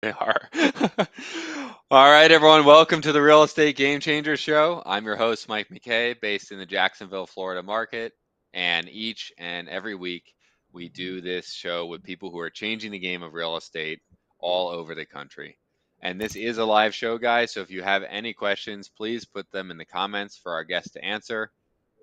They are. All right, everyone. Welcome to the Real Estate Game Changer Show. I'm your host, Mike McKay, based in the Jacksonville, Florida market. And each and every week, we do this show with people who are changing the game of real estate all over the country. And this is a live show, guys. So if you have any questions, please put them in the comments for our guests to answer.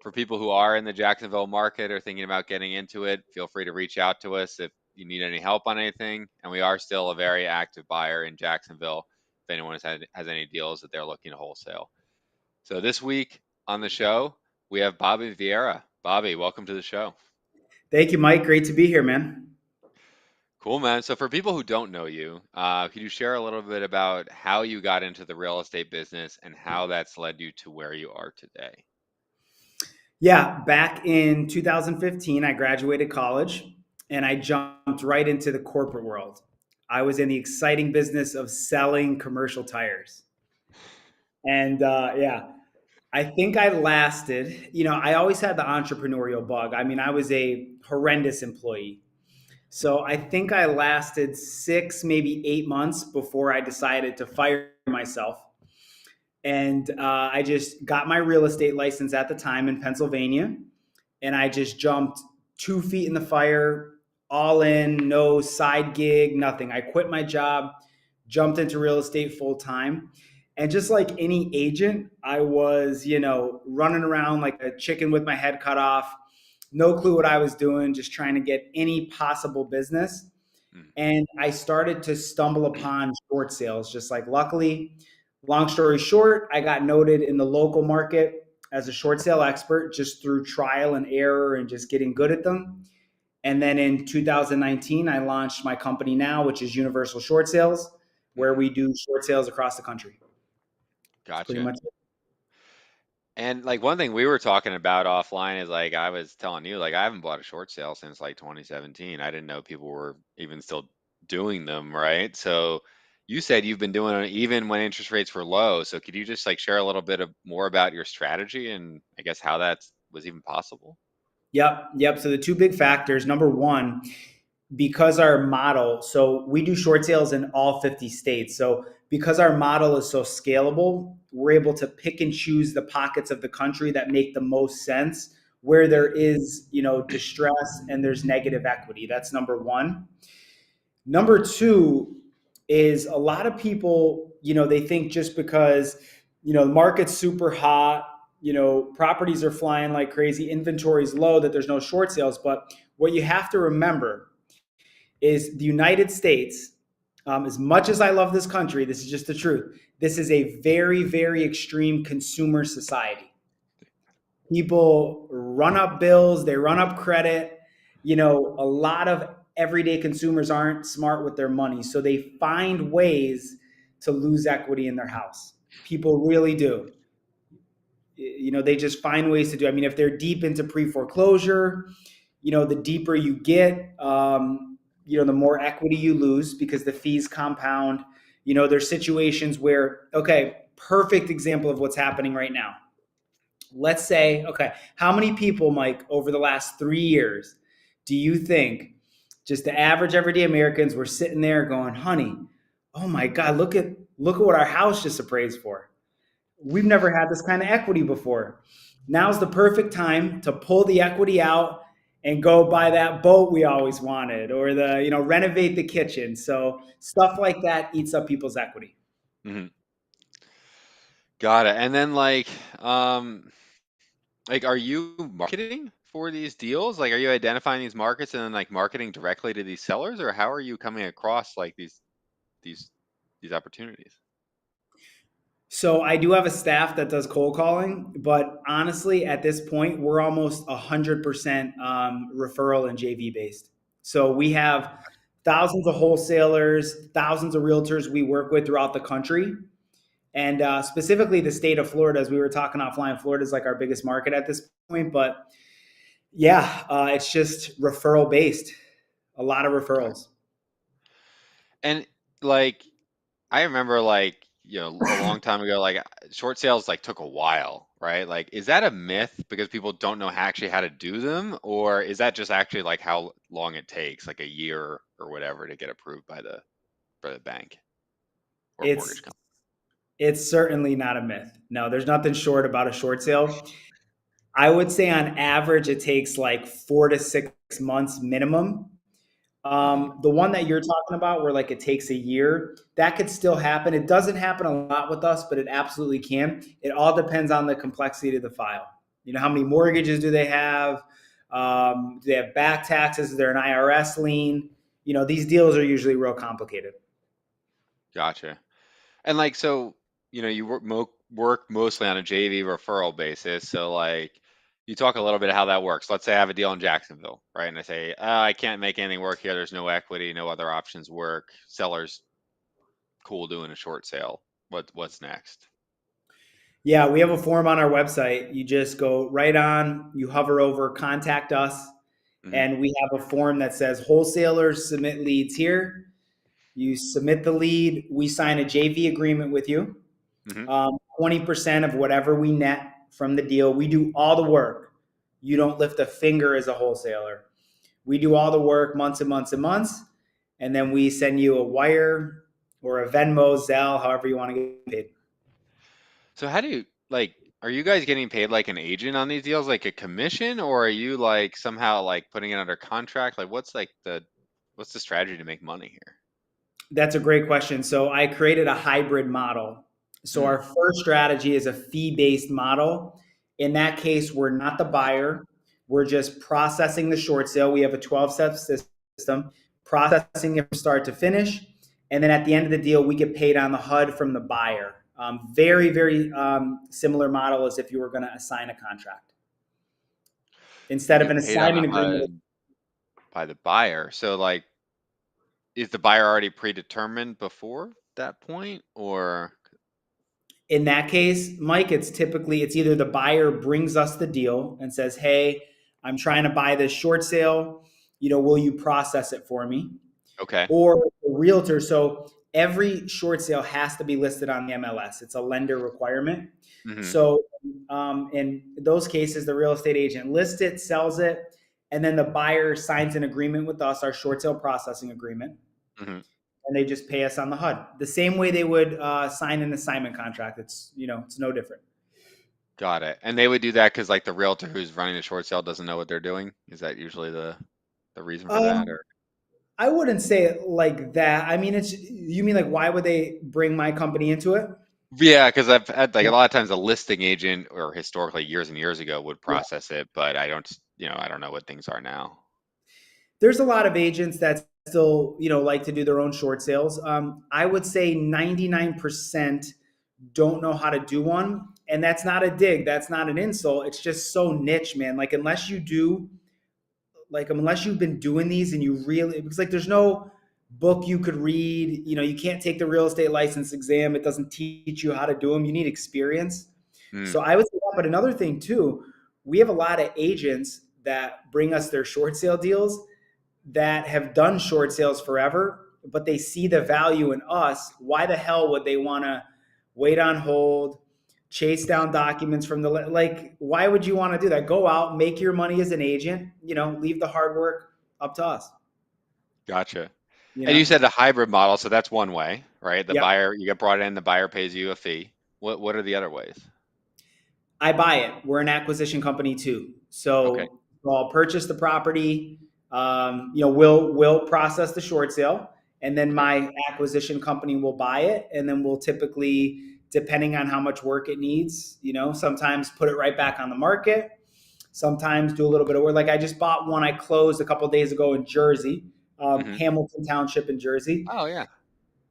For people who are in the Jacksonville market or thinking about getting into it, feel free to reach out to us if you need any help on anything. And we are still a very active buyer in Jacksonville if anyone has any deals that they're looking to wholesale. So this week on the show, we have Bobby Vieira. Bobby, welcome to the show. Thank you, Mike. Great to be here, man. Cool, man. So for people who don't know you, could you share a little bit about how you got into the real estate business and how that's led you to where you are today? Yeah, back in 2015, I graduated college and I jumped right into the corporate world. I was in the exciting business of selling commercial tires. And yeah, I think I lasted, I always had the entrepreneurial bug. I mean, I was a horrendous employee. So I think I lasted 6, maybe 8 months before I decided to fire myself. And I just got my real estate license at the time in Pennsylvania, and I just jumped 2 feet in the fire, all in, no side gig, nothing. I quit my job, jumped into real estate full time. And just like any agent, I was, running around like a chicken with my head cut off, no clue what I was doing, just trying to get any possible business. Mm. And I started to stumble upon short sales. Just like, luckily, long story short, I got noted in the local market as a short sale expert just through trial and error and just getting good at them. And then in 2019, I launched my company now, which is Universal Short Sales, where Hmm. we do short sales across the country. It's pretty Gotcha. much it. And like one thing we were talking about offline is like I was telling you, like I haven't bought a short sale since like 2017. I didn't know people were even still doing them, right? So you said you've been doing it even when interest rates were low. So could you just like share a little bit of more about your strategy and I guess how that was even possible? Yep. So the two big factors, number one, because our model, so we do short sales in all 50 states. So because our model is so scalable, we're able to pick and choose the pockets of the country that make the most sense where there Mm, is, distress and there's negative equity. That's number one. Number two is a lot of people, they think just because, the market's super hot, properties are flying like crazy, inventory's low, that there's no short sales. But what you have to remember is the United States, as much as I love this country, this is just the truth. This is a very, very extreme consumer society. People run up bills, they run up credit. A lot of everyday consumers aren't smart with their money, so they find ways to lose equity in their house. People really do. They just find ways to do. I mean, if they're deep into pre-foreclosure, the deeper you get, the more equity you lose because the fees compound. There's situations where, okay, perfect example of what's happening right now. Let's say, okay, how many people, Mike, over the last 3 years, do you think just the average everyday Americans were sitting there going, honey, oh my God, look at what our house just appraised for. We've never had this kind of equity before. Now's the perfect time to pull the equity out and go buy that boat we always wanted, or renovate the kitchen. So stuff like that eats up people's equity. mhm. Got it. And then like are you marketing for these deals? Like are you identifying these markets and then like marketing directly to these sellers or how are you coming across like these these opportunities? So I do have a staff that does cold calling, but honestly, at this point, we're almost 100% referral and JV based. So we have thousands of wholesalers, thousands of realtors we work with throughout the country, and specifically the state of Florida. As we were talking offline, Florida is like our biggest market at this point. But yeah, it's just referral based. A lot of Okay. referrals. And like I remember like, a long time ago, like short sales like took a while, right? Like, is that a myth because people don't know actually how to do them, or is that just actually like how long it takes, like a year or whatever, to get approved by the bank? or mortgage It's company? it's certainly not a myth. No, there's nothing short about a short sale. I would say on average it takes like 4 to 6 months minimum. Hmm. The one that you're talking about, where like it takes a year, that could still happen. It doesn't happen a lot with us, but it absolutely can. It all depends on the complexity of the file. You know, how many mortgages do they have? Do they have back taxes? Is there an IRS lien? You know, these deals are usually real complicated. Gotcha. And like, so, you work mostly on a JV referral basis. So like, you talk a little bit how that works. Let's say I have a deal in Jacksonville, right? And I say, I can't make anything work here. There's no equity, no other options work. Seller's cool doing a short sale. What's next? Yeah, we have a form on our website. You just go right on, you hover over contact us, Hmm. and we have a form that says wholesalers submit leads here. You submit the lead, we sign a JV agreement with you. Hmm. 20% of whatever we net from the deal, we do all the work. You don't lift a finger as a wholesaler. We do all the work months and months and months, and then we send you a wire or a Venmo, Zelle, however you want to get paid. So how do you like? Are you guys getting paid like an agent on these deals, like a commission, or are you like somehow like putting it under contract? Like, what's the strategy to make money here? That's a great question. So I created a hybrid model. So Hmm. our first strategy is a fee-based model. In that case, we're not the buyer. We're just processing the short sale. We have a 12-step system, processing it from start to finish. And then at the end of the deal, we get paid on the HUD from the buyer. Very, very similar model as if you were going to assign a contract. You Instead of get an paid on the assignment agreement, HUD by the buyer. So like, is the buyer already predetermined before that point, or in that case, Mike, it's either the buyer brings us the deal and says, "Hey, I'm trying to buy this short sale. You know, will you process it for me?" okay? Or the realtor. So every short sale has to be listed on the MLS. It's a lender requirement. Hmm. So in those cases, the real estate agent lists it, sells it, and then the buyer signs an agreement with us, our short sale processing agreement, Hmm. and they just pay us on the HUD the same way they would sign an assignment contract. It's no different. Got it. And they would do that because like the realtor who's running the short sale doesn't know what they're doing. Is that usually the reason for that, Um, or? I wouldn't say it like that. I mean, it's you mean like why would they bring my company into it? Yeah, because I've had like a Yeah, lot of times a listing agent or historically years and years ago would yeah. process it, but I don't know what things are now. There's a lot of agents that still like to do their own short sales. I would say 99% don't know how to do one, and that's not a dig. That's not an insult. It's just so niche, man. Like unless you've been doing these and you really, because like there's no book you could read. You can't take the real estate license exam. It doesn't teach you how to do them. You need experience. Mm, So I would say that. But another thing too, we have a lot of agents that bring us their short sale deals that have done short sales forever, but they see the value in us. Why the hell would they want to wait on hold, chase down documents from like? Why would you want to do that? Go out, make your money as an agent. Leave the hard work up to us. gotcha. You And you know. said a hybrid model, so that's one way, right? The Yep. buyer, you get brought in, the buyer pays you a fee. What are the other ways? I buy it. We're an acquisition company too. Okay. So I'll purchase the property. We'll process the short sale, and then Okay. my acquisition company will buy it, and then we'll typically, depending on how much work it needs, sometimes put it right back on the market. Sometimes do a little bit of work. Like I just bought one I closed a couple of days ago in Jersey, Hmm. Hamilton Township in Jersey. Oh yeah.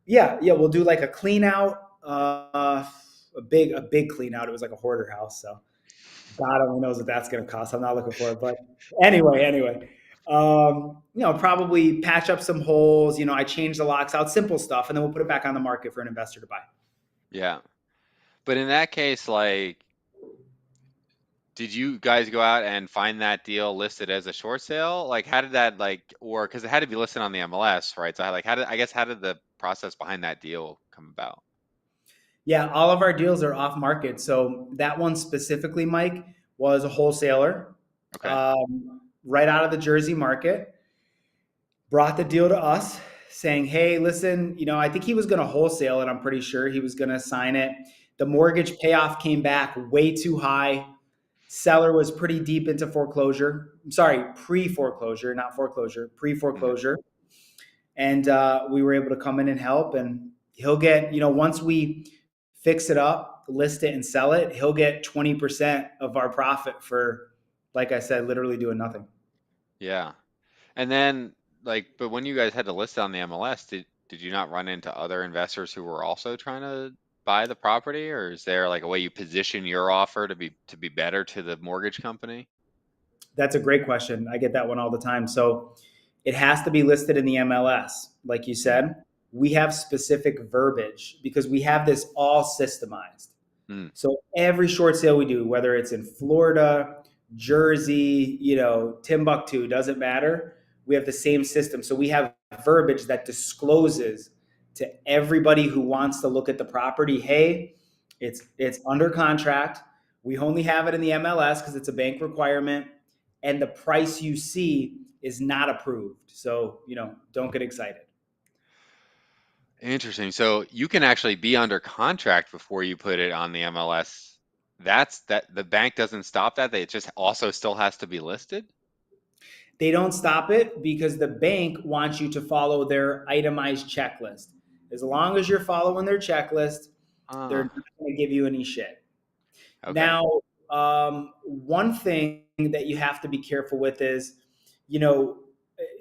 Yeah, yeah, we'll do like a clean out, a big clean out. It was like a hoarder house, so God only knows what that's going to cost. I'm not looking for it, but anyway, probably patch up some holes. I change the locks out, simple stuff, and then we'll put it back on the market for an investor to buy. Yeah. But in that case, like, did you guys go out and find that deal listed as a short sale? Like, how did that like, or because it had to be listed on the MLS, right? So, how did the process behind that deal come about? Yeah, all of our deals are off market. So that one specifically, Mike, was a wholesaler, Okay. right out of the Jersey market. Brought the deal to us, saying, hey, listen, I think he was going to wholesale it. I'm pretty sure he was going to sign it. The mortgage payoff came back way too high. Seller was pretty deep into foreclosure. I'm sorry, pre foreclosure, not foreclosure, pre Mhm. foreclosure. And we were able to come in and help. And he'll get, once we fix it up, list it, and sell it, he'll get 20% of our profit for, like I said, literally doing nothing. Yeah. And then like, but when you guys had to list it on the MLS, did you not run into other investors who were also trying to buy the property, or is there like a way you position your offer to be better to the mortgage company? That's a great question. I get that one all the time. So it has to be listed in the MLS. Like you Mm, said, we have specific verbiage because we have this all systemized. mm, So every short sale we do, whether it's in Florida, Jersey, Timbuktu, doesn't matter. We have the same system. So we have verbiage that discloses to everybody who wants to look at the property, hey, it's under contract. We only have it in the MLS because it's a bank requirement, and the price you see is not approved. So, don't get excited. interesting. So you can actually be under contract before you put it on the MLS. That the bank doesn't stop that. It just also still has to be listed. They don't stop it because the bank wants you to follow their itemized checklist. As long as you're following their checklist, they're Ah, not going to give you any shit. okay. Now, one thing that you have to be careful with is, you know,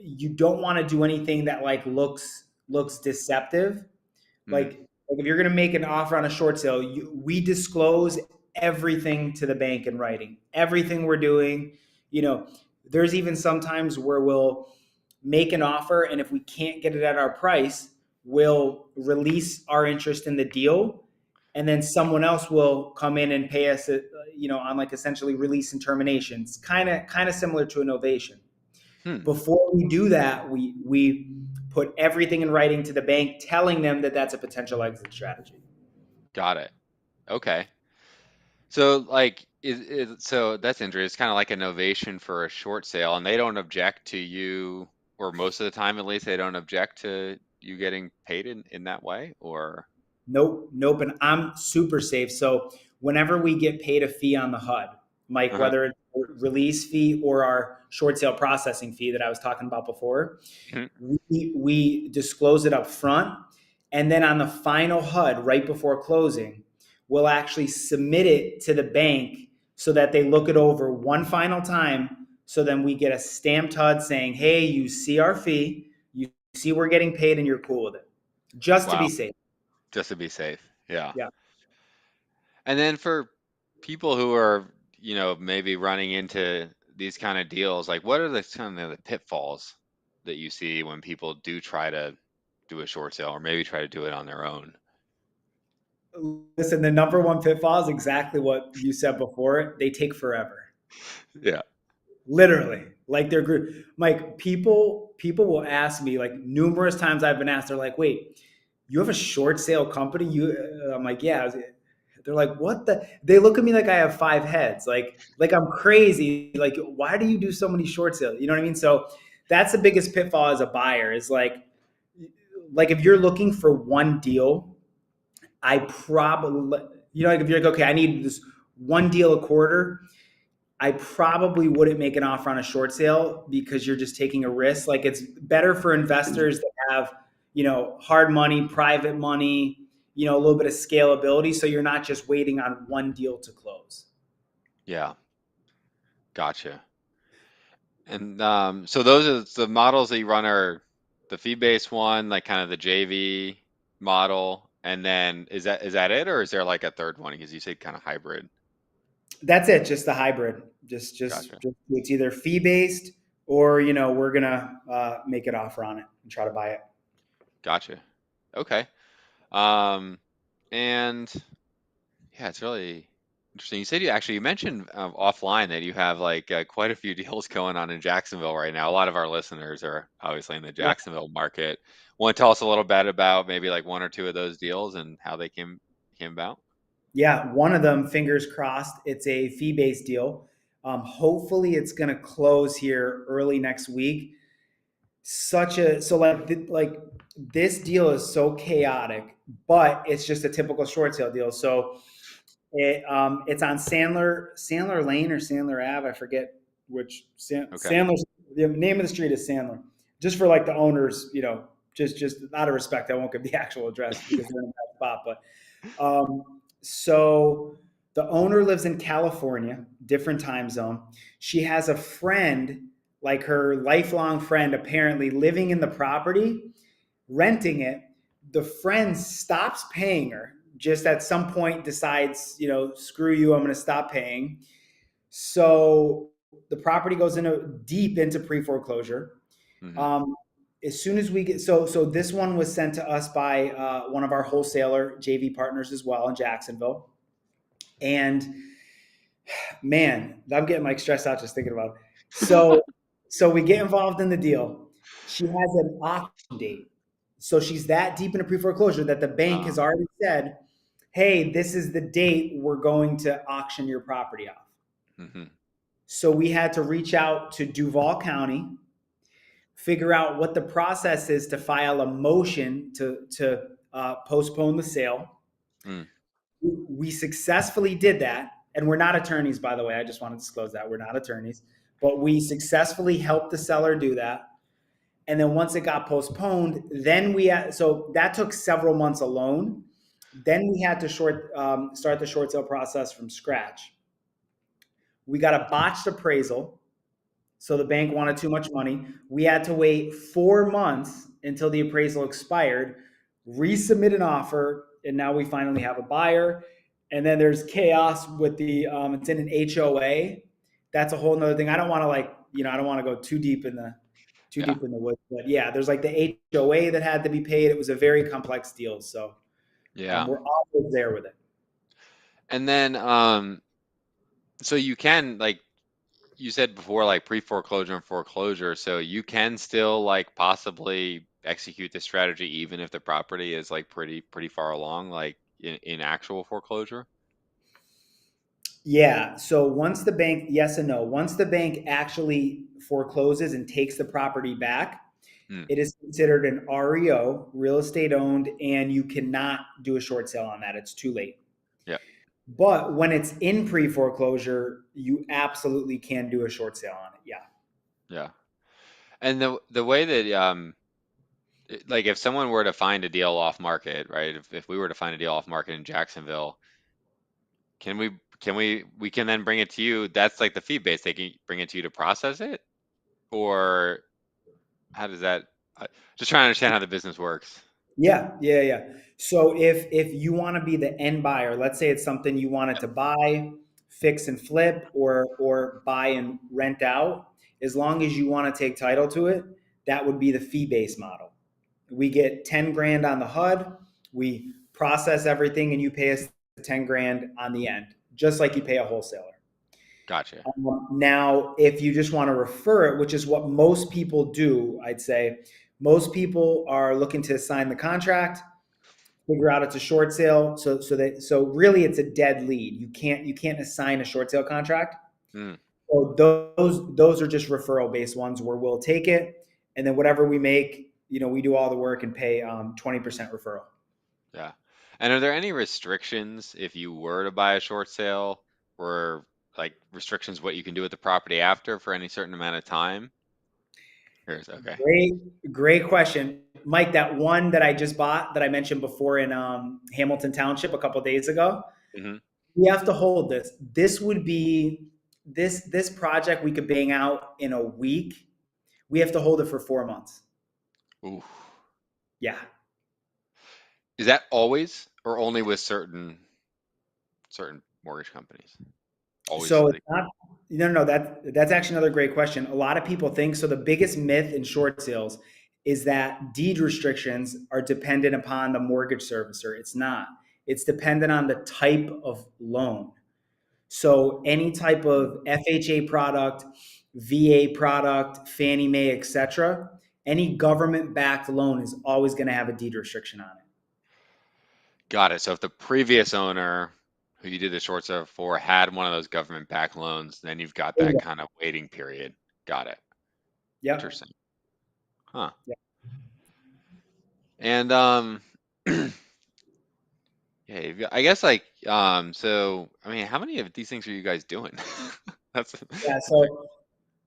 you don't want to do anything that like looks deceptive. Mm, Like if you're going to make an offer on a short sale, we disclose everything to the bank in writing, everything we're doing. you know there's even sometimes where we'll make an offer, and if we can't get it at our price, we'll release our interest in the deal, and then someone else will come in and pay us on like essentially release and terminations, kind of similar to a novation. hmm, Before we do that, we put everything in writing to the bank, telling them that that's a potential exit strategy. got it. Okay. So like so that's interesting. It's kind of like a novation for a short sale, and they don't object to you, or most of the time at least they don't object to you getting paid in that way, or Nope, nope. And I'm super safe. So whenever we get paid a fee on the HUD, Mike, uh-huh. whether it's a release fee or our short sale processing fee that I was talking about before, Mhm. we disclose it up front. And then on the final HUD, right before closing, we'll actually submit it to the bank so that they look it over one final time. So then we get a stamped HUD saying, hey, you see our fee, you see we're getting paid, and you're cool with it, just to be Wow, safe. just to be safe. Yeah. Yeah. And then for people who are, maybe running into these kind of deals, like what are the kind of the pitfalls that you see when people do try to do a short sale or maybe try to do it on their own? Listen, the number one pitfall is exactly what you said before. They take forever. Yeah. Literally. Like they're Mike, people will ask me like numerous times I've been asked, they're like, wait, you have a short sale company? I'm like, yeah. They're like, what the? They look at me like I have five heads, like I'm crazy. Like, why do you do so many short sales? You know what I mean? So that's the biggest pitfall as a buyer is like if you're looking for one deal, I probably, like if you're like, okay, I need this one deal a quarter, I probably wouldn't make an offer on a short sale because you're just taking a risk. Like it's better for investors that have, hard money, private money, a little bit of scalability. So you're not just waiting on one deal to close. Yeah. Gotcha. And so those are the models that you run are the fee-based one, like kind of the JV model, and then is that it, or is there like a third one? Because you said kind of hybrid. That's it. Just the hybrid. Gotcha. Just it's either fee based or, we're going to make an offer on it and try to buy it. Gotcha. Okay. Um, and yeah, it's really interesting. You said you mentioned offline that you have like quite a few deals going on in Jacksonville right now. A lot of our listeners are obviously in the Yeah. Jacksonville market. Want to tell us a little bit about maybe like one or two of those deals and how they came about? Yeah, one of them, fingers crossed, it's a fee-based deal. Hopefully, it's going to close here early next week. Such a so like this deal is so chaotic, but it's just a typical short sale deal. So it's on Sandler Lane or Sandler Ave. I forget which Okay. Sandler. The name of the street is Sandler. Just for like the owners, just out of respect, I won't give the actual address because they're in a bad spot. But so the owner lives in California, different time zone. She has a friend, like her lifelong friend, apparently living in the property, renting it. The friend stops paying her, just at some point decides, screw you, I'm going to stop paying. So the property goes deep into pre foreclosure. Hmm. Um, as soon as we get so this one was sent to us by one of our wholesaler JV partners as well in Jacksonville, and man, I'm getting like stressed out just thinking about it. So we get involved in the deal. She has an auction date. So she's that deep into pre-foreclosure that the bank Uh, has already said, "Hey, this is the date we're going to auction your property off." hmm. So we had to reach out to Duval County, figure out what the process is to file a motion to postpone the sale. Mm, We successfully did that, and we're not attorneys, by the way. I just want to disclose that we're not attorneys, but we successfully helped the seller do that. And then once it got postponed, then so that took several months alone. Then we had to start the short sale process from scratch. We got a botched appraisal, so the bank wanted too much money. We had to wait 4 months until the appraisal expired, resubmit an offer, and now we finally have a buyer. And then there's chaos with it's in an HOA. That's a whole nother thing. I don't want to I don't want to go too yeah. deep in the woods, but yeah, there's like the HOA that had to be paid. It was a very complex deal. So Yeah. we're always there with it. And then, so you can, like you said before, like pre-foreclosure and foreclosure, so you can still like possibly execute the strategy even if the property is like pretty far along, like in actual foreclosure. Yeah. So once the bank, yes and no, once the bank actually forecloses and takes the property back, Mm, it is considered an REO, real estate owned, and you cannot do a short sale on that. It's too late. yeah, But when it's in pre foreclosure, you absolutely can do a short sale on it. Yeah. yeah. And the way that like if someone were to find a deal off market, right? If we were to find a deal off market in Jacksonville, can we can then bring it to you? That's like the fee base. They can bring it to you to process it, or how does that? Just trying to understand how the business works. Yeah. So if you want to be the end buyer, let's say it's something you wanted to buy, fix and flip, or buy and rent out, as long as you want to take title to it, that would be the fee-based model. We get 10 grand on the HUD, we process everything, and you pay us 10 grand on the end, just like you pay a wholesaler. Gotcha. Now, if you just want to refer it, which is what most people do, I'd say most people are looking to sign the contract, figure out it's a short sale. So really it's a dead lead. You can't assign a short sale contract. Mm, So those are just referral based ones where we'll take it, and then whatever we make, we do all the work and pay 20% referral. yeah. And are there any restrictions if you were to buy a short sale, or like restrictions what you can do with the property after for any certain amount of time? Here's okay. Great question, Mike. That one that I just bought that I mentioned before in Hamilton Township a couple days ago. Hmm. We have to hold this. This would be this project we could bang out in a week. We have to hold it for 4 months. Ooh. Yeah. Is that always or only with certain mortgage companies? Always So it's like, not. No. That's actually another great question. A lot of people think so. The biggest myth in short sales is that deed restrictions are dependent upon the mortgage servicer. It's not. It's dependent on the type of loan. So any type of FHA product, VA product, Fannie Mae, etc., any government-backed loan is always going to have a deed restriction on it. got it. So if the previous owner who you did the short sale for had one of those government backed loans, then you've got that kind of waiting period. Got it. Yep. Interesting. Huh. Yep. And yeah, I guess like so I mean, how many of these things are you guys doing? That's Yeah. that's a,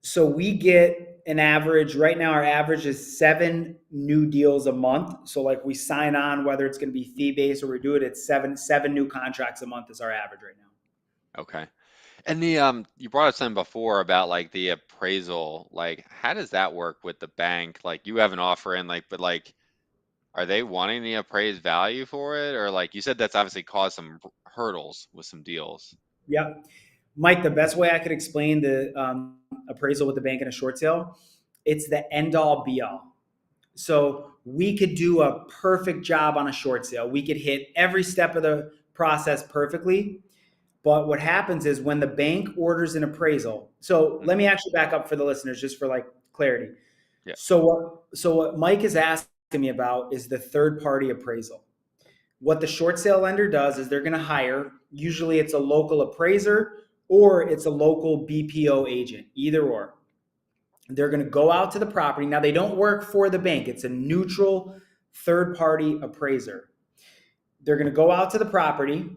So we get an average right now. Our average is 7 new deals a month. So like we sign on, whether it's going to be fee based or we do it, it's seven new contracts a month is our average right now. okay. And the you brought up something before about like the appraisal. Like how does that work with the bank? Like you have an offer in like but like are they wanting the appraised value for it or like you said that's obviously caused some hurdles with some deals. Yep. Mike, the best way I could explain the appraisal with the bank in a short sale, it's the end all be all. So we could do a perfect job on a short sale. We could hit every step of the process perfectly. But what happens is when the bank orders an appraisal. So let Hmm. me actually back up for the listeners just for like clarity. Yeah. So what Mike is asking me about is the third party appraisal. What the short sale lender does is they're going to hire, usually it's a local appraiser or it's a local BPO agent, either or. They're going to go out to the property. Now, they don't work for the bank, it's a neutral third party appraiser. They're going to go out to the property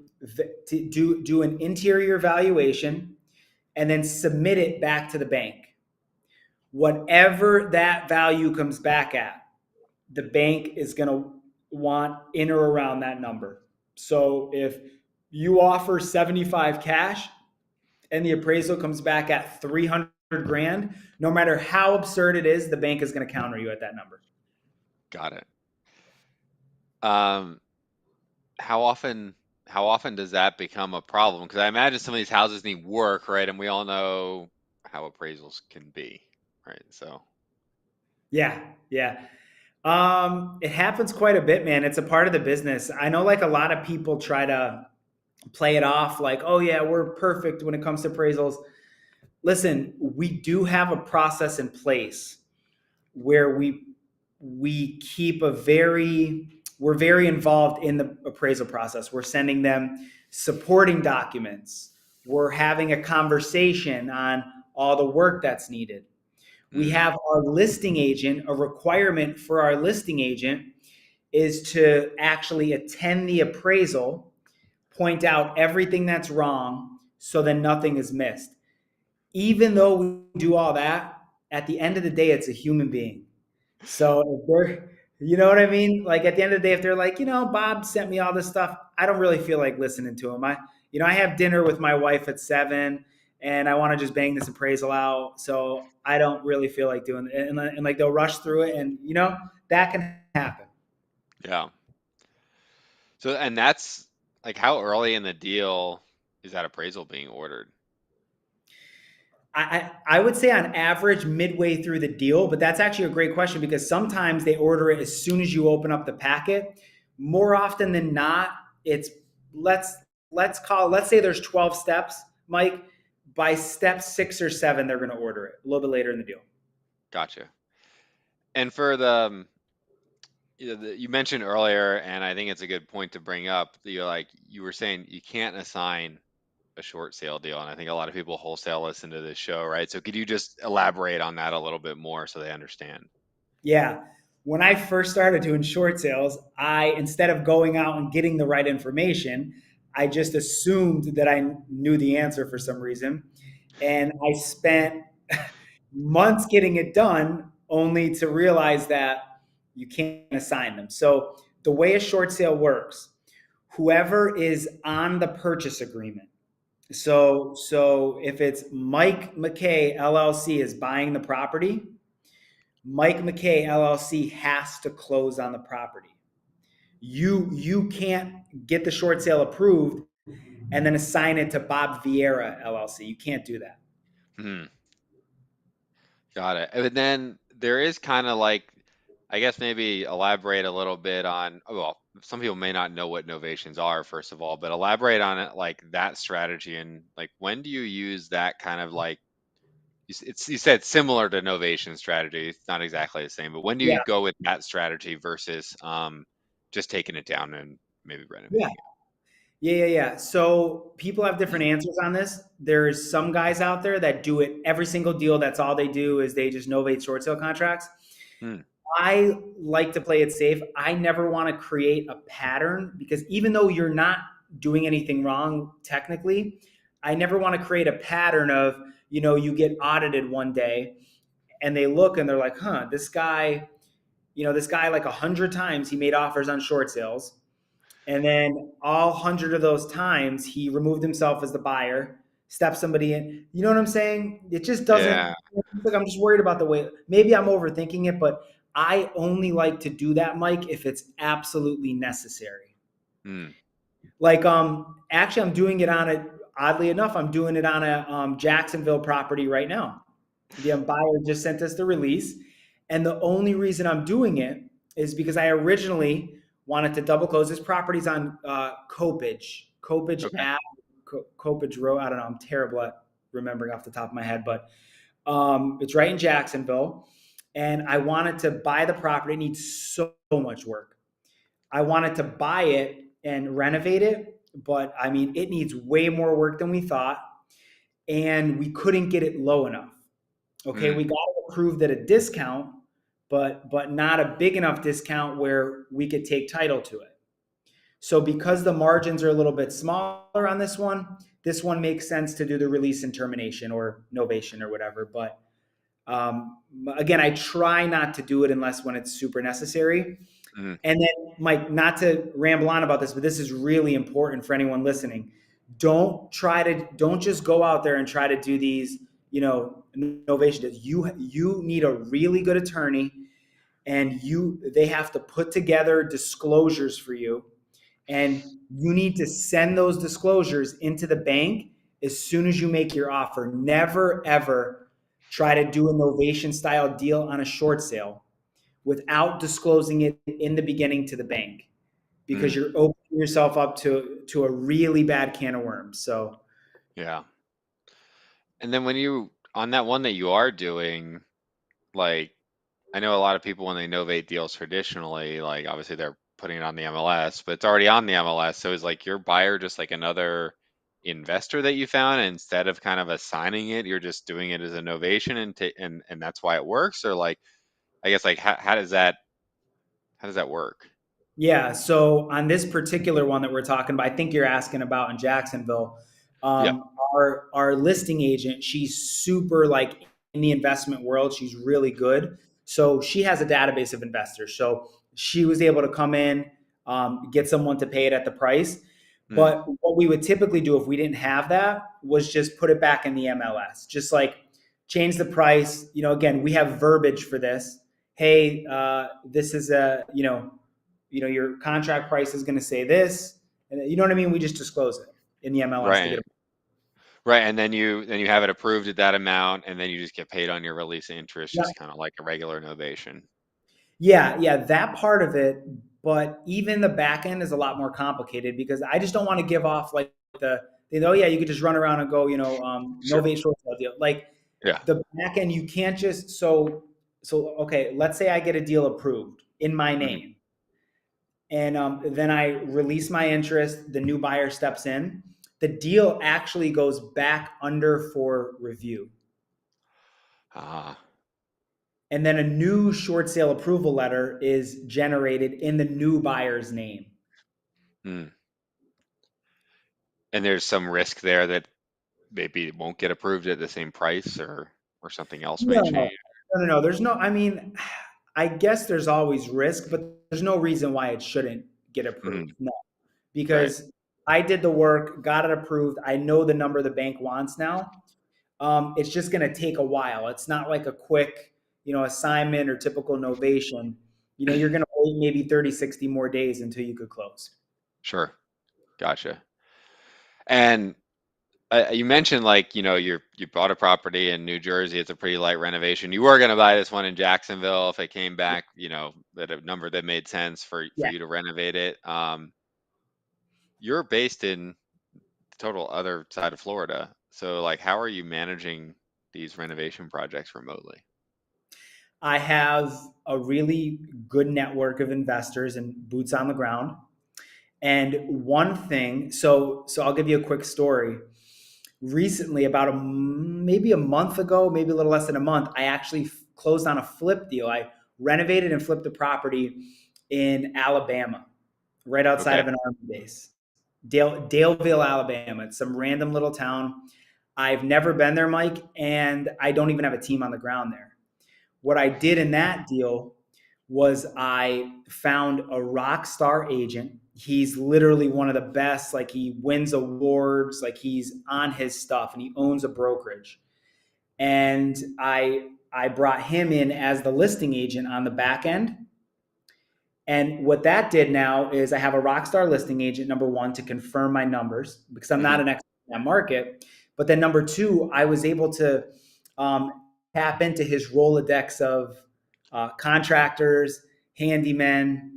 to do an interior valuation and then submit it back to the bank. Whatever that value comes back at, the bank is going to want in or around that number. So if you offer 75 cash and the appraisal comes back at 300 grand, no matter how absurd it is, the bank is going to counter you at that number. Got it. Um, how often how often does that become a problem? Because I imagine some of these houses need work, right? And we all know how appraisals can be, right? So, Yeah, yeah. It happens quite a bit, man. It's a part of the business. I know like a lot of people try to play it off like, oh yeah, we're perfect when it comes to appraisals. Listen, we do have a process in place where we keep a very we're very involved in the appraisal process. We're sending them supporting documents. We're having a conversation on all the work that's needed. We mm, have our listing agent, a requirement for our listing agent is to actually attend the appraisal, point out everything that's wrong so then nothing is missed. Even though we do all that, at the end of the day, it's a human being. So if they're, you know what I mean? Like at the end of the day, if they're like, Bob sent me all this stuff, I don't really feel like listening to him. I have dinner with my wife at 7 and I want to just bang this appraisal out. So I don't really feel like doing it. And like they'll rush through it and that can happen. yeah. So, and that's like how early in the deal is that appraisal being ordered? I would say on average midway through the deal, but that's actually a great question because sometimes they order it as soon as you open up the packet. More often than not, it's let's let's say there's 12 steps, Mike. By step 6 or 7, they're going to order it a little bit later in the deal. Gotcha. And for the you mentioned earlier, and I think it's a good point to bring up. That You're like you were saying you can't assign a short sale deal, and I think a lot of people wholesale listen to this show, right? So could you just elaborate on that a little bit more so they understand? Yeah. When I first started doing short sales, instead of going out and getting the right information, I just assumed that I knew the answer for some reason. And I spent months getting it done only to realize that you can't assign them. So the way a short sale works, whoever is on the purchase agreement. So if it's Mike McKay LLC is buying the property, Mike McKay LLC has to close on the property. You can't get the short sale approved and then assign it to Bob Vieira LLC. You can't do that. Hmm, got it. And then there is kind of like, I guess maybe elaborate a little bit on, well, some people may not know what novations are, first of all, but elaborate on it like that strategy and like when do you use that kind of like you said similar to novation strategy. It's not exactly the same, but when do Yeah, you go with that strategy versus just taking it down and maybe yeah, renovating it? yeah. So people have different answers on this. There's some guys out there that do it every single deal. That's all they do is they just novate short sale contracts. Hmm. I like to play it safe. I never want to create a pattern because even though you're not doing anything wrong technically, I never want to create a pattern of, you get audited one day and they look and they're like, huh, this guy like 100 times he made offers on short sales. And then all 100 of those times he removed himself as the buyer, stepped somebody in. You know what I'm saying? It just doesn't, Yeah. like, I'm just worried about the way, maybe I'm overthinking it, but I only like to do that, Mike, if it's absolutely necessary. Mm. Like, actually, I'm doing it on a, oddly enough, I'm doing it on a Jacksonville property right now. The buyer just sent us the release. And the only reason I'm doing it is because I originally wanted to double close. This property's on Copage Okay. Ave, Copage Road. I don't know. I'm terrible at remembering off the top of my head, but it's right in Jacksonville. And I wanted to buy the property. It needs so much work. I wanted to buy it and renovate it, but I mean, it needs way more work than we thought. And we couldn't get it low enough. Okay, Mm. we got it approved at a discount, but not a big enough discount where we could take title to it. So because the margins are a little bit smaller on this one makes sense to do the release and termination or novation or whatever. But again, I try not to do it unless when it's super necessary. Mm. And then, Mike, not to ramble on about this, but this is really important for anyone listening. Don't just go out there and try to do these, novation deals. You need a really good attorney, and they have to put together disclosures for you, and you need to send those disclosures into the bank as soon as you make your offer. Never ever try to do a novation style deal on a short sale without disclosing it in the beginning to the bank, because Mm. you're opening yourself up to a really bad can of worms. So Yeah. And then when you on that one that you are doing, like I know a lot of people when they novate deals traditionally, like obviously they're putting it on the MLS, but it's already on the MLS. So is like your buyer just like another investor that you found, and instead of kind of assigning it, you're just doing it as a novation and that's why it works? Or like I guess like how does that work? yeah, so on this particular one that we're talking about, I think you're asking about in Jacksonville, Yeah. our listing agent, she's super like in the investment world. She's really good. So she has a database of investors. So she was able to come in, get someone to pay it at the price. Mm. But what we would typically do if we didn't have that was just put it back in the MLS, just like change the price. Again, we have verbiage for this. Hey, this is your contract price is going to say this, and you know what I mean. We just disclose it in the MLS to get Right. it. Right. And then you have it approved at that amount, and then you just get paid on your release of interest, Yeah, just kind of like a regular novation. yeah, that part of it. But even the back end is a lot more complicated because I just don't want to give off like oh yeah, you could just run around and go, Sure. novate short sale deal. Like Yeah. the back end, you can't just okay. Let's say I get a deal approved in my Mm. name, and then I release my interest. The new buyer steps in. The deal actually goes back under for review. Ah. And then a new short sale approval letter is generated in the new buyer's name. Mm. And there's some risk there that maybe it won't get approved at the same price, or something else may No, change. no. There's no, I mean, I guess there's always risk, but there's no reason why it shouldn't get Mhm. approved. No, Right. because I did the work, got it approved. I know the number the bank wants now. It's just going to take a while. It's not like a quick, assignment or typical novation. You're going to wait maybe 30, 60 more days until you could close. Sure. Gotcha. And you mentioned like you bought a property in New Jersey. It's a pretty light renovation. You were going to buy this one in Jacksonville if it came back, at a number that made sense for Yeah. you to renovate it. You're based in the total other side of Florida. So like how are you managing these renovation projects remotely? I have a really good network of investors and boots on the ground. And one thing, so I'll give you a quick story. Recently, maybe a month ago, maybe a little less than a month, I actually closed on a flip deal. I renovated and flipped the property in Alabama, right outside Okay. of an army base. Daleville, Alabama. It's some random little town. I've never been there, Mike, and I don't even have a team on the ground there. What I did in that deal was I found a rock star agent. He's literally one of the best. Like he wins awards, like he's on his stuff, and he owns a brokerage. And I brought him in as the listing agent on the back end. And what that did now is I have a rockstar listing agent, number one, to confirm my numbers because I'm not Hmm. an expert in that market. But then number two, I was able to um, tap into his Rolodex of contractors, handymen,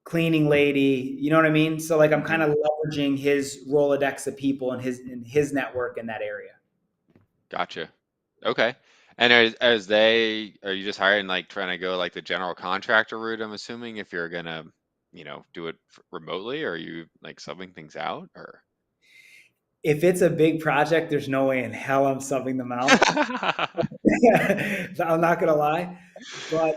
cleaning lady. You know what I mean? So like I'm kind Hmm. of leveraging his Rolodex of people and his network in that area. Gotcha. Okay. And are you just hiring like trying to go like the general contractor route, I'm assuming, if you're gonna, do it remotely, or are you like subbing things out or? If it's a big project, there's no way in hell I'm subbing them out. I'm not gonna lie, but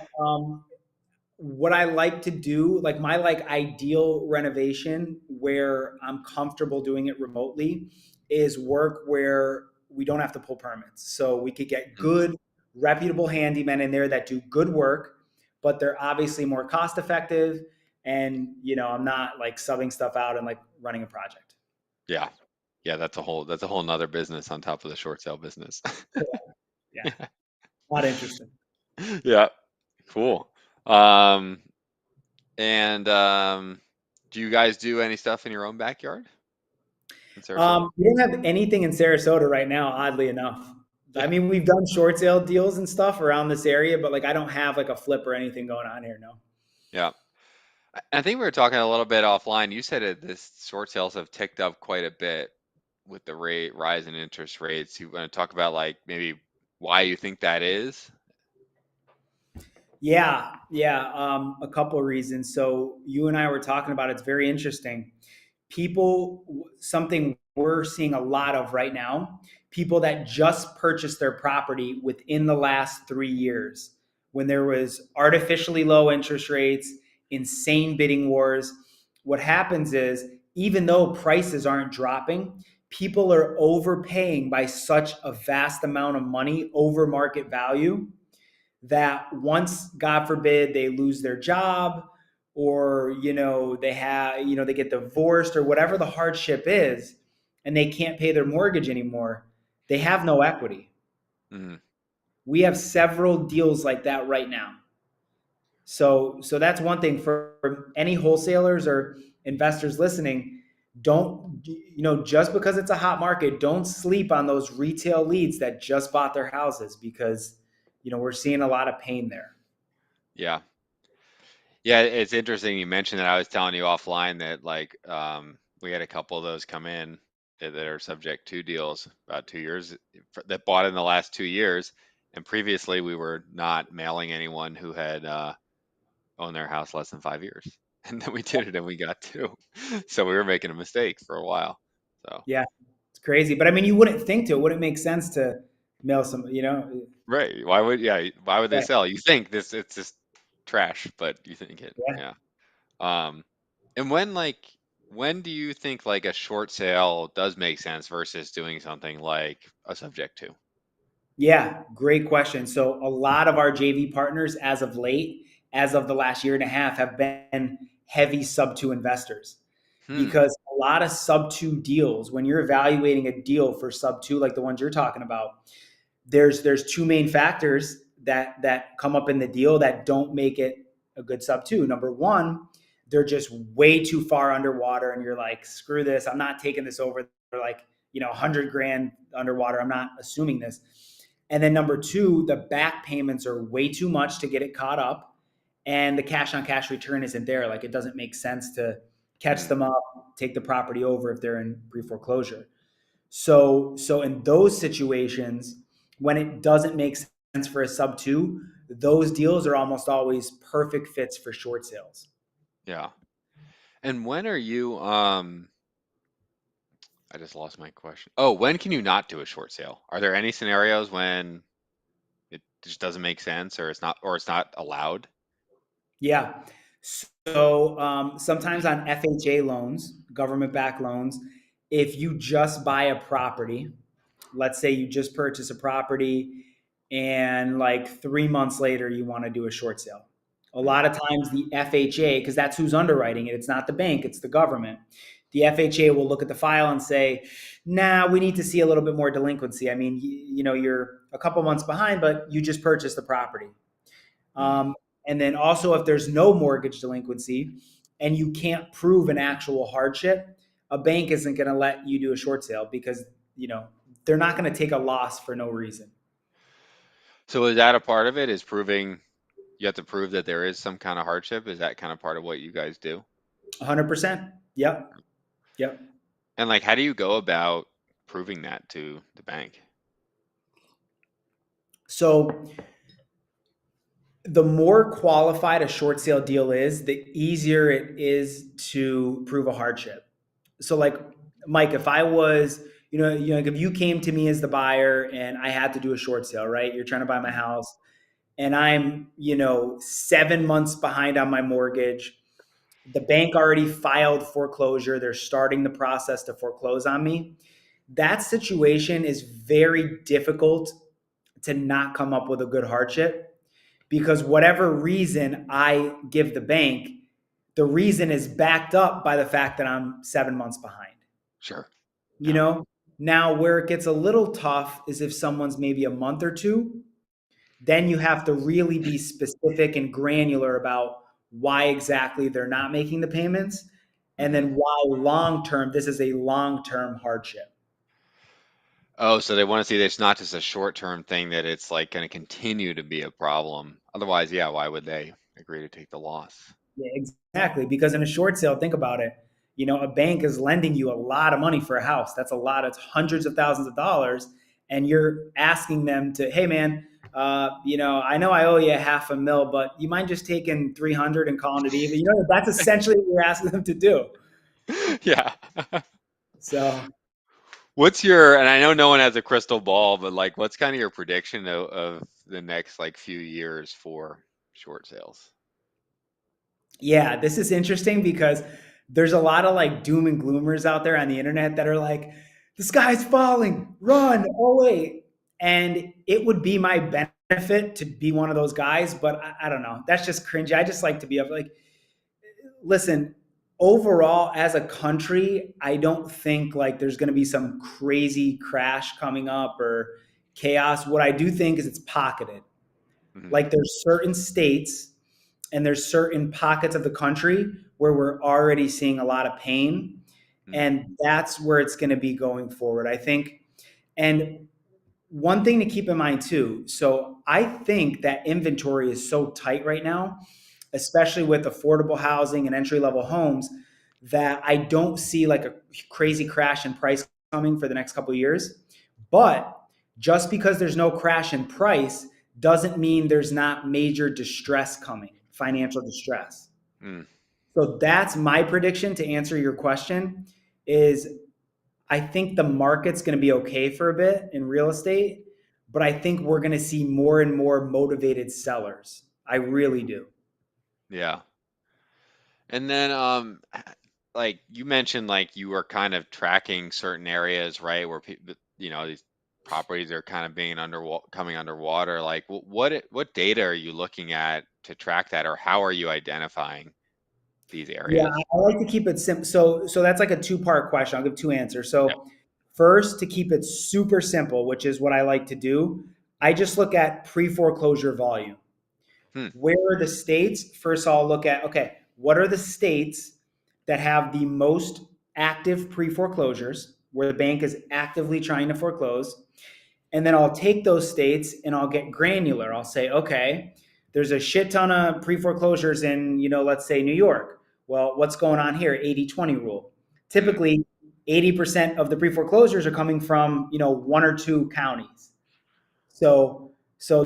what I like to do, like my like ideal renovation where I'm comfortable doing it remotely, is work where we don't have to pull permits. So we could get Mm, good, reputable handymen in there that do good work, but they're obviously more cost effective. And I'm not like subbing stuff out and like running a project. yeah. Yeah, that's a whole nother business on top of the short sale business. Yeah, not interesting. Yeah, cool. Um, and do you guys do any stuff in your own backyard in Sarasota? We don't have anything in Sarasota right now, oddly enough. I Yeah, mean, we've done short sale deals and stuff around this area, but like I don't have like a flip or anything going on here. No. yeah. I think we were talking a little bit offline. You said that this short sales have ticked up quite a bit with the rate rise in interest rates. You want to talk about like maybe why you think that is? Yeah, yeah. A couple of reasons. So you and I were talking about it's very interesting. Something we're seeing a lot of right now, people that just purchased their property within the last 3 years when there was artificially low interest rates, insane bidding wars. What happens is, even though prices aren't dropping, people are overpaying by such a vast amount of money over market value that once, God forbid, they lose their job, or they get divorced, or whatever the hardship is, and they can't pay their mortgage anymore, they have no equity. Mm, We have several deals like that right now. So that's one thing for any wholesalers or investors listening. Don't, just because it's a hot market, don't sleep on those retail leads that just bought their houses, because we're seeing a lot of pain there. yeah. Yeah, it's interesting you mentioned that. I was telling you offline that like we had a couple of those come in that are subject to deals about 2 years that bought in the last 2 years, and previously we were not mailing anyone who had owned their house less than 5 years, and then we did it and we got two, so we were making a mistake for a while. So Yeah, it's crazy. But I mean, you wouldn't think to. It wouldn't make sense to mail some. right, why would they Yeah, sell? You think this it's just trash, but you think it, yeah. yeah. Um, and when do you think like a short sale does make sense versus doing something like a subject to? Yeah, great question. So a lot of our JV partners, as of late, as of the last year and a half, have been heavy sub two investors, Hmm. because a lot of sub two deals, when you're evaluating a deal for sub two, like the ones you're talking about, there's two main factors that come up in the deal that don't make it a good sub two. Number one, they're just way too far underwater, and you're like, screw this, I'm not taking this over. They're like, 100 grand underwater. I'm not assuming this. And then number two, the back payments are way too much to get it caught up, and the cash on cash return isn't there. Like it doesn't make sense to catch Hmm. them up, take the property over if they're in pre foreclosure. So in those situations, when it doesn't make sense for a sub two, those deals are almost always perfect fits for short sales. Yeah. And when are you I just lost my question. Oh, when can you not do a short sale? Are there any scenarios when it just doesn't make sense or it's not allowed? Yeah. So sometimes on FHA loans, government backed loans, if you just buy a property, let's say you just purchase a property and like 3 months later you want to do a short sale. A Mm, lot of times the FHA, because that's who's underwriting it, it's not the bank, it's the government. The FHA will look at the file and say, nah, we need to see a little bit more delinquency. I mean, you're a couple months behind, but you just purchased the property. mm. Um, and then also, if there's no mortgage delinquency and you can't prove an actual hardship, a bank isn't going to let you do a short sale because you know they're not going to take a loss for no reason. So is that a part of it? Is proving you have to prove that there is some kind of hardship? Is that kind of part of what you guys do? 100%. Yep. Yep. And like, how do you go about proving that to the bank? So the more qualified a short sale deal is, the easier it is to prove a hardship. So like Mike, if I was, like if you came to me as the buyer and I had to do a short sale, right? You're trying to buy my Mm, house and I'm, 7 months behind on my mortgage. The bank already filed foreclosure. They're starting the process to foreclose on me. That situation is very difficult to not come up with a good hardship because whatever reason I give the bank, the reason is backed up by the fact that I'm 7 months behind. sure. You Yeah. know, now where it gets a little tough is if someone's maybe a month or two, then you have to really be specific and granular about why exactly they're not making the payments and Hmm. then why long term this is a long term hardship. Oh, so they want to see that it's not just a short-term thing, that it's like going to continue to be a problem. Otherwise, yeah, why would they agree to take the loss? Yeah, exactly. Because in a short sale, think about it. A bank is lending you a lot of money for a house. That's a lot. It's hundreds of thousands of dollars, and you're asking them to, hey man, I know I owe you half a mil, but you mind just taking 300 and calling it even? That's essentially what you're asking them to do. Yeah. So What's your, and I know no one has a crystal ball, but like, what's kind of your prediction of the next like few years for short sales? yeah, this is interesting because there's a lot of like doom and gloomers out there on the internet that are like, the sky's falling, run, oh wait. And it would be my benefit to be one of those guys, but I don't know. That's just cringy. I just like to be like, listen, overall, as a country, I don't think like there's going to be some crazy crash coming up or chaos. What I do think is it's pocketed. Hmm. Like there's certain states and there's certain pockets of the country where we're already seeing a lot of pain, Hmm. and that's where it's going to be going forward, I think. And one thing to keep in mind too, so I think that inventory is so tight right now, especially with affordable housing and entry level homes, that I don't see like a crazy crash in price coming for the next couple of years. But just because there's no crash in price doesn't mean there's not major distress coming, financial distress. Mm, So that's my prediction to answer your question is I think the market's going to be okay for a bit in real estate, but I think we're going to see more and more motivated sellers. I really do. yeah. And then, like you mentioned, like you were kind of tracking certain areas, right, where people, these properties are kind of being coming underwater. Like, what data are you looking at to track that, or how are you identifying these Yeah, areas? I like to keep it simple. So that's like a two-part question. I'll give two answers. Yeah. So first, to keep it super simple, which is what I like to do, I just look at pre-foreclosure volume. Hmm. Where are the states? First, I'll look at, okay, what are the states that have the most active pre-foreclosures, where the bank is actively trying to foreclose? And then I'll take those states and I'll get granular. I'll say, okay, there's a shit ton of pre foreclosures in, let's say New York. Well, what's going on here? 80/20 rule. Hmm. Typically, 80% of the pre foreclosures are coming from, one or two counties. So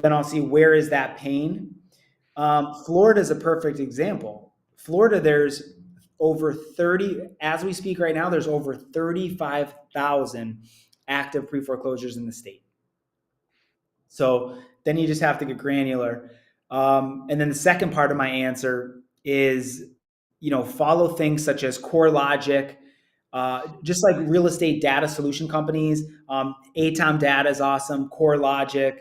then I'll see where is that pain. Florida is a perfect example. Florida, there's over 30, as we speak right now, there's over 35,000 active pre foreclosures in the state. So then you just have to get granular. And then the second part of my answer is, follow things such as CoreLogic, just like real estate data solution companies. ATOM Data is awesome. CoreLogic,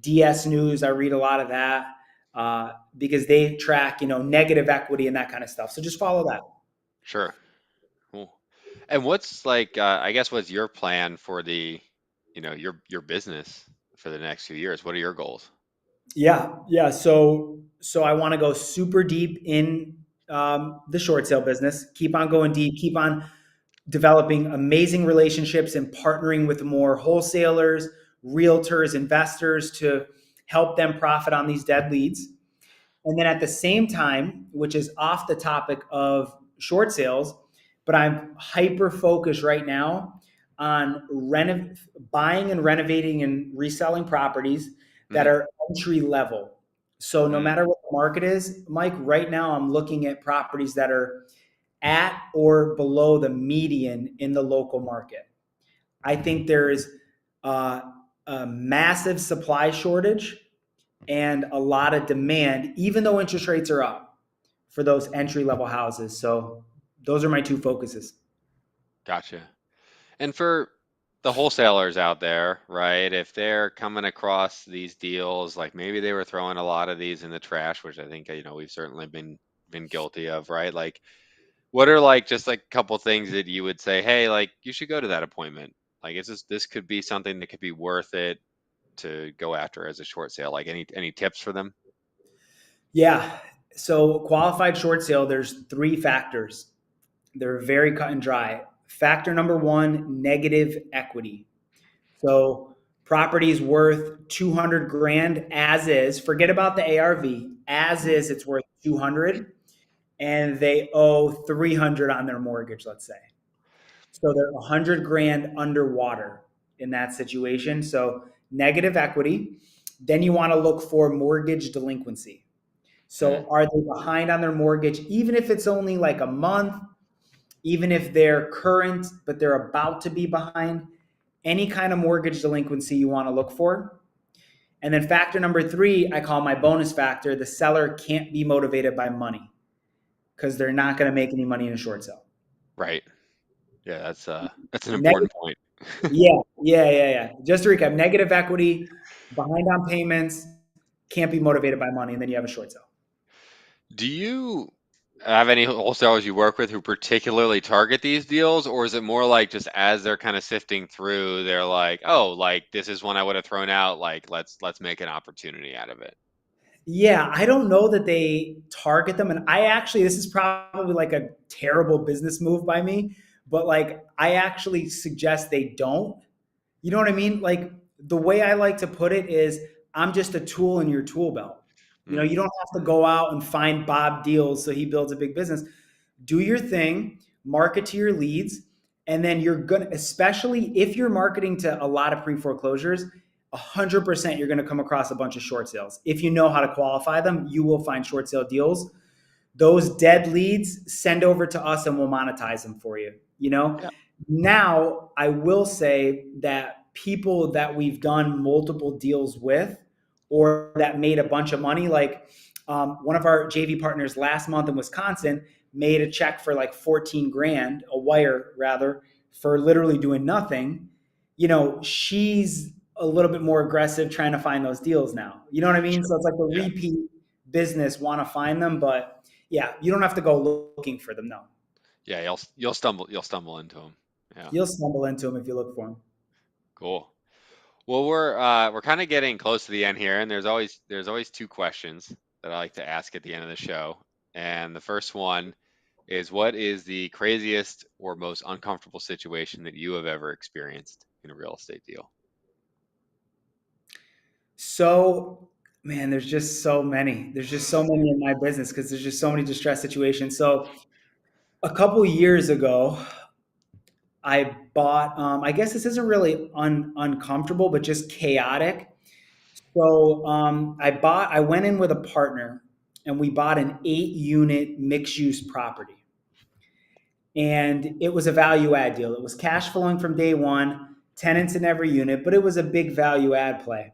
DS News. I read a lot of that because they track, negative equity and that kind of stuff. So just follow that. Sure. Cool. And what's like, I guess, what's your plan for your business for the next few years? What are your goals? Yeah, yeah. So I want to go super deep in the short sale business. Keep on going deep. Keep on developing amazing relationships and partnering with more wholesalers, realtors, investors to help them profit on these dead leads. And then at the same time, which is off the topic of short sales, but I'm hyper focused right now on buying and renovating and reselling properties that Hmm. are entry level. So no Hmm. matter what the market is, Mike, right now I'm looking at properties that are at or below the median in the local market. I think there is uh, a massive supply shortage and a lot of demand, even though interest rates are up for those entry level houses. So those are my two focuses. Gotcha. And for the wholesalers out there, right, if they're coming across these deals, like maybe they were throwing a lot of these in the trash, which I think, we've certainly been guilty of, right? Like, what are like just like a couple things that you would say, hey, like you should go to that appointment? Like, is this could be something that could be worth it to go after as a short sale? Like any tips for them? Yeah. So qualified short sale, there's three factors. They're very cut and dry. Factor number one, negative equity. So property is worth 200 grand as is. Forget about the ARV. As is, it's worth 200 and they owe 300 on their mortgage, let's say. So they're 100 grand underwater in that situation. So negative equity. Then you want to look for mortgage delinquency. Hmm. So are they behind on their mortgage, even if it's only like a month, even if they're current, but they're about to be behind? Any kind of mortgage delinquency you want to look for. And then factor number three, I call my bonus factor. The seller can't be motivated by money because they're not going to make any money in a short sale. Right. Yeah, that's an Negative, important point. yeah. Just to recap, negative equity, behind on payments, can't be motivated by money, and then you have a short sale. Do you have any wholesalers you work with who particularly target these deals, or is it more like just as they're kind of sifting through, they're like, oh, like this is one I would have thrown out, like let's make an opportunity out of it. Yeah, I don't know that they target them. And I actually, this is probably like a terrible business move by me, but like I actually suggest they don't. You know what I mean? Like the way I like to put it is I'm just a tool in your tool belt. Mm, You don't have to go out and find Bob deals so he builds a big business. Do your thing, market to your leads, and then you're gonna, especially if you're marketing to a lot of pre-foreclosures, 100% you're gonna come across a bunch of short sales. If you know how to qualify them, you will find short sale deals. Those dead leads, send over to us and we'll monetize them for you. yeah. Now I will say that people that we've done multiple deals with or that made a bunch of money, like one of our JV partners last month in Wisconsin made a check for like 14 grand, a wire rather, for literally doing nothing. She's a little bit more aggressive trying to find those deals now. You know what I mean? Sure. So it's like a Yeah. repeat business, want to find them, but yeah, you don't have to go looking for them. No, Yeah, you'll stumble into them. Yeah. you'll stumble into them if you look for them. Cool. Well, we're kind of getting close to the end here, and there's always two questions that I like to ask at the end of the show. And the first one is, what is the craziest or most uncomfortable situation that you have ever experienced in a real estate deal? So, man, there's just so many. There's just so many in my business because there's just so many distress situations. So, a couple years ago, I bought. I guess this isn't really uncomfortable, but just chaotic. So, I went in with a partner, and we bought an 8 unit mixed use property, and it was a value add deal. It was cash flowing from day one, tenants in every unit, but it was a big value add play.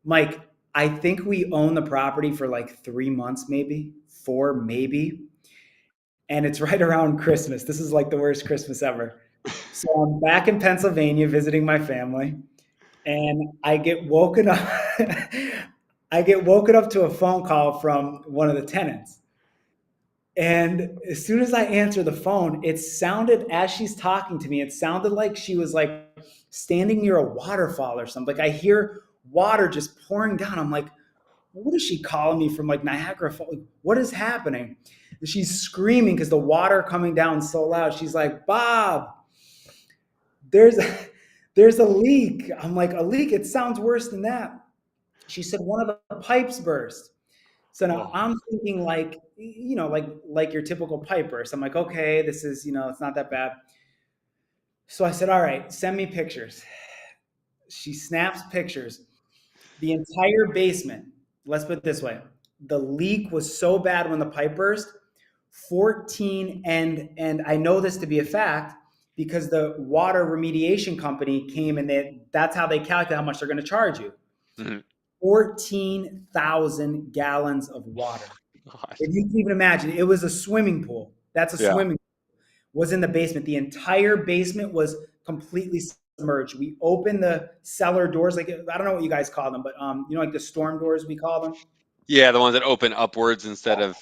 Mike, I think we own the property for like 3 months, maybe four, maybe. And it's right around Christmas. This is like the worst Christmas ever. So I'm back in Pennsylvania visiting my family, and I get woken up. I get woken up to a phone call from one of the tenants. And as soon as I answer the phone, it sounded, as she's talking to me, it sounded like she was like standing near a waterfall or something. Like I hear water just pouring down. I'm like, what is she calling me from like Niagara Falls? What is happening? And she's screaming because the water coming down so loud. She's like, Bob, there's there's a leak. I'm like, a leak? It sounds worse than that. She said one of the pipes burst. So now Oh, I'm thinking like, like your typical pipe burst. I'm like, okay, this is, it's not that bad. So I said, all right, send me pictures. She snaps pictures. The entire basement, let's put it this way. The leak was so bad when the pipe burst, 14, and I know this to be a fact because the water remediation company came and that's how they calculate how much they're going to charge you. mhm. 14,000 gallons of water. God. If you can even imagine, it was a swimming pool. That's a Yeah. swimming pool. Was in the basement. The entire basement was completely submerged. We opened the cellar doors, like I don't know what you guys call them, but like the storm doors we call them. Yeah, the ones that open upwards Yeah, instead of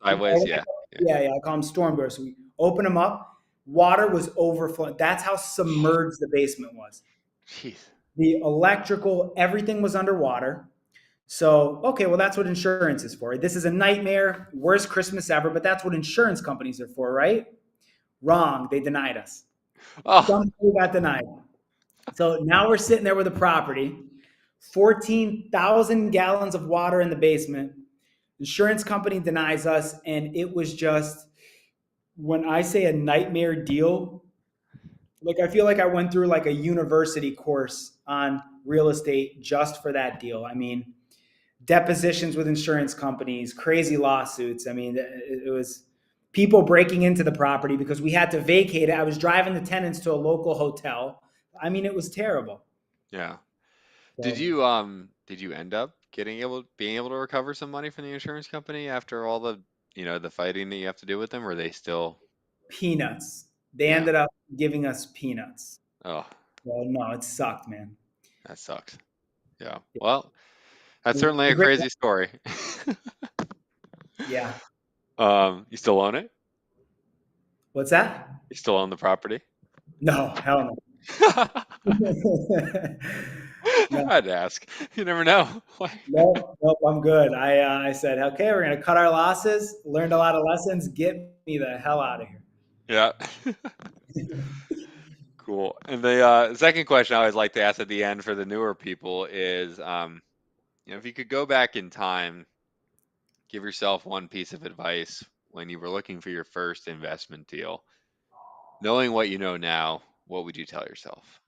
sideways. Yeah. Yeah. yeah. I call them storm doors. So we open them up. Water was overflowing. That's how submerged the basement was. Jeez. The electrical, everything was underwater. So, okay, well, that's what insurance is for. This is a nightmare, worst Christmas ever, but that's what insurance companies are for, right? Wrong. They denied us. Oh, Somehow we got denied. So now we're sitting there with a property, 14,000 gallons of water in the basement. Insurance company denies us. And it was just, when I say a nightmare deal, like I feel like I went through like a university course on real estate just for that deal. I mean, depositions with insurance companies, crazy lawsuits. I mean, it was people breaking into the property because we had to vacate it. I was driving the tenants to a local hotel. I mean, it was terrible. yeah. So Did you end up being able to recover some money from the insurance company after all the fighting that you have to do with them? Or are they still? peanuts. They Yeah. ended up giving us peanuts. Oh, Well, no, it sucked, man. that sucks. Yeah. Well, that's The certainly a great, crazy story. yeah. You still own it? What's that? You still own the property? No, hell no. No, I'd ask. You never know. nope, nope, I'm good. I said, okay, we're gonna cut our losses. Learned a lot of lessons. Get me the hell out of here. Yeah. Cool. And the second question I always like to ask at the end for the newer people is, if you could go back in time, give yourself one piece of advice when you were looking for your first investment deal, knowing what you know now, what would you tell yourself?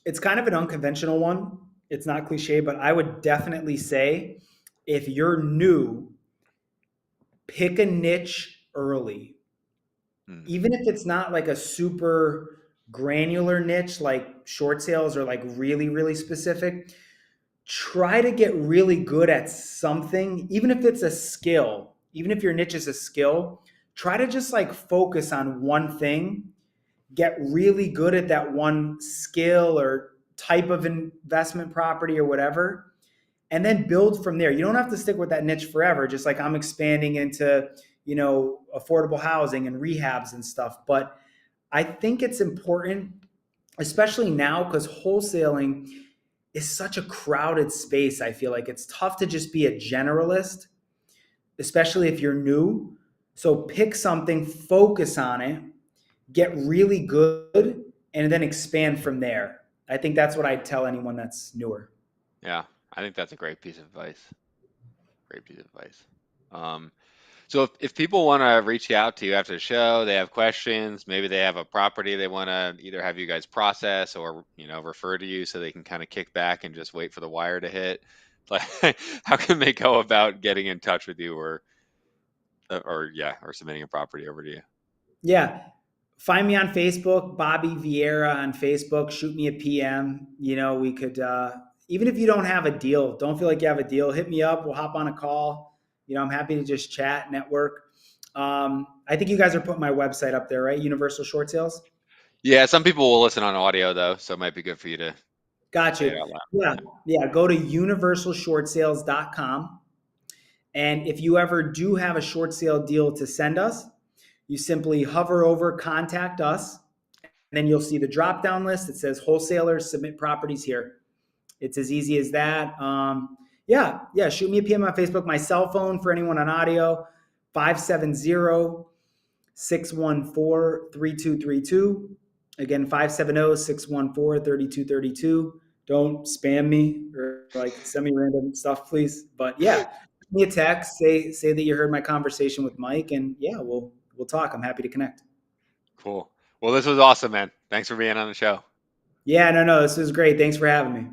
It's kind of an unconventional one. It's not cliche, but I would definitely say if you're new, pick a niche early. Hmm. Even if it's not like a super granular niche like short sales or like really, really specific, try to get really good at something, even if it's a skill, even if your niche is a skill, try to just like focus on one thing, get really good at that one skill or type of investment property or whatever, and then build from there. You don't have to stick with that niche forever. Just like I'm expanding into, affordable housing and rehabs and stuff. But I think it's important, especially now, because wholesaling is such a crowded space. I feel like it's tough to just be a generalist, especially if you're new. So pick something, focus on it, get really good, and then expand from there. I think that's what I'd tell anyone that's newer. Yeah, I think that's a great piece of advice. Great piece of advice. Um, So if people want to reach out to you after the show, they have questions, maybe they have a property they want to either have you guys process or, refer to you so they can kind of kick back and just wait for the wire to hit. Like, how can they go about getting in touch with you or submitting a property over to you? Yeah. Find me on Facebook, Bobby Vieira on Facebook. Shoot me a PM. We could, even if you don't have a deal, don't feel like you have a deal, hit me up. We'll hop on a call. I'm happy to just chat, network. I think you guys are putting my website up there, right? Universal Short Sales. Yeah, some people will listen on audio though, so it might be good for you to Got say it you. out loud. Yeah. Yeah. Go to universalshortsales.com. And if you ever do have a short sale deal to send us, you simply hover over contact us, and then you'll see the drop down list that says wholesalers submit properties here. It's as easy as that. Yeah. Shoot me a PM on Facebook. My cell phone for anyone on audio, 570-614-3232. Again, 570-614-3232. Don't spam me or like send me random stuff, please. But yeah, send me a text. Say that you heard my conversation with Mike, and yeah, we'll talk. I'm happy to connect. Cool. Well, this was awesome, man. Thanks for being on the show. Yeah, no, this was great. Thanks for having me.